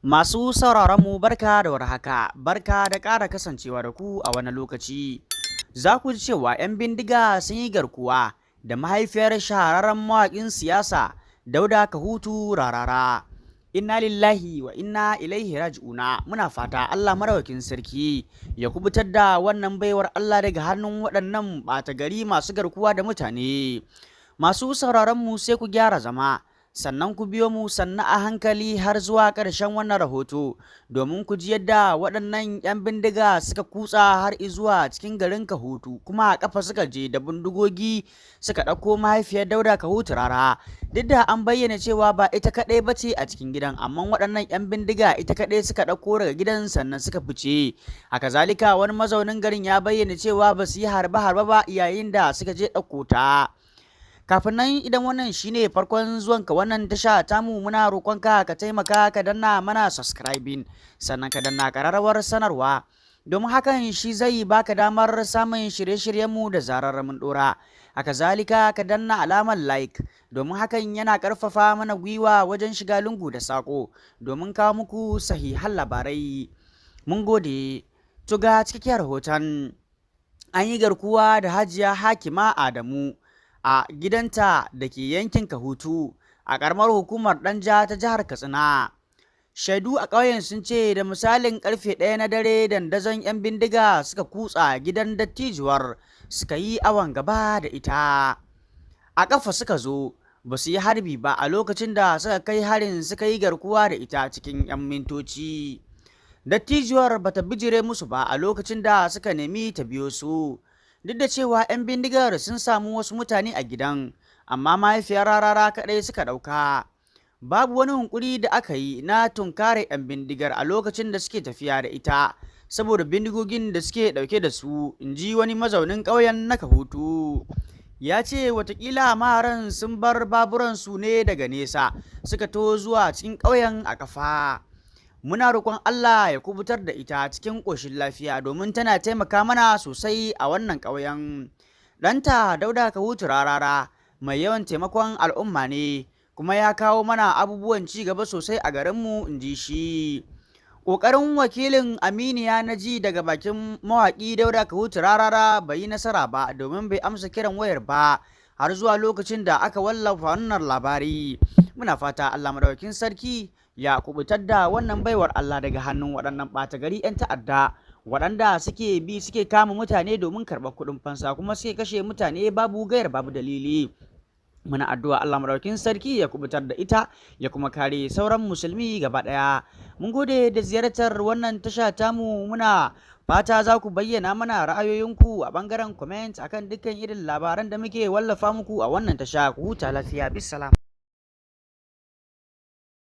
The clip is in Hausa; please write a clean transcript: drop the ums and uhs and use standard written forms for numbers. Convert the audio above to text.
Masu sauraron mu barka da warhaka, barka da ƙara kasancewa da ku a wani lokaci. Za ku ji cewa 'yan bindiga sun yi garkuwa da mahaifiyar shahararren mawaƙin siyasa Dauda Kahutu Rarara. Inna lillahi wa inna ilaihi raji'una, muna fata Allah marawakin sarki ya kubutar da wannan baiwar Allah daga hannun waɗannan ɓata gari masu garkuwa da mutane. Masu sauraron mu sai ku gyara zama. Sannan ku biyo mu sannan a hankali har zuwa ƙarshen wannan rahoto domin ku ji yadda waɗannan 'yan bindiga suka kutsa har zuwa cikin garin Kahutu, kuma a ƙafa suka je da bindigogi suka ɗauko mahaifiyar Dauda Kahutu Rara. Duk da an bayyana cewa ba ita kaɗai ba ce a cikin gidan, amma waɗannan 'yan bindiga ita kaɗai suka ɗauko daga gidan sannan suka fice. Haka zalika wani mazaunin garin ya bayyana cewa ba su yi harbe-harbe ba yayin da suka je ɗauko ta. Kafin nan, idan wannan shine farkon zuwanka wannan tasha tamu, muna roƙonka ka taimaka ka danna mana subscribing sannan ka danna ƙararrawar sanarwa, domin hakan shi zai baka damar samun shirye-shiryenmu da zarar mun ɗora. Haka zalika ka danna alamar like, domin hakan yana ƙarfafa mana gwiwa wajen shiga lungu da saƙo domin kawo muku sahihan labarai. Mun gode. To ga cikakkiyar rahoton. An yi garkuwa da Hajiya Hakima Adamu a gidanta da ke yankin Kahutu a ƙaramar hukumar Danja ta jihar Katsina. Shaidu a ƙauyen sun ce da misalin ƙarfe 1 na dare dandazon 'yan bindiga suka kutsa gidan dattijuwar suka yi awon gaba da ita. A ƙafa suka zo, ba su yi harbi ba a lokacin da suka kai harin, suka yi garkuwa da ita cikin 'yan mintoci. Dattijuwar bata bijire musu ba a lokacin da suka nemi ta biyo su. Duk da cewa 'yan bindigar sun samu wasu mutane a gidan, amma mahaifiyar Rarara kaɗai suka ɗauka. Babu wani hunkuri da aka yi na tunkare 'yan bindigar a lokacin da suke tafiya da ita, saboda bindigogin da suke ɗauke da su, in ji wani mazaunin ƙauyen na Kahutu. Ya ce watakila maharan sun bar baburansu ne daga nesa, suka to zuwa cikin ƙauyen a ƙafa. Muna roƙon Allah ya kubutar da ita cikin ƙoshin lafiya domin tana taimaka mana sosai a wannan ƙauyen. Ɗanta Dauda Kahutu Rarara mai yawan taimakon al'umma ne, kuma ya kawo mana abubuwan ci gaba sosai a garinmu, in ji shi. Ƙoƙarin wakilin Aminiya na ji daga bakin mawaƙi Dauda Kahutu Rarara bai yi nasara ba, domin bai amsa kiran wayar ba har zuwa lokacin da aka wallafa wannan labari. Muna fata Allah madaukakin sarki ya kubutar da wannan baiwar Allah daga hannun waɗannan ɓata gari 'yan ta'adda waɗanda suke kama mutane domin karɓar kuɗin fansa, kuma suke kashe mutane babu gayar babu dalili. Muna addu'a Allah madaukakin sarki ya kubutar da ita ya kuma kare sauran musulmi gaba ɗaya. Mun gode da ziyartar wannan tasha tamu, muna fata za ku bayyana mana ra'ayoyinku a ɓangaren comment akan dukkan irin labaran da muke wallafa muku a wannan tasha. Ku huta lafiya, bisalam.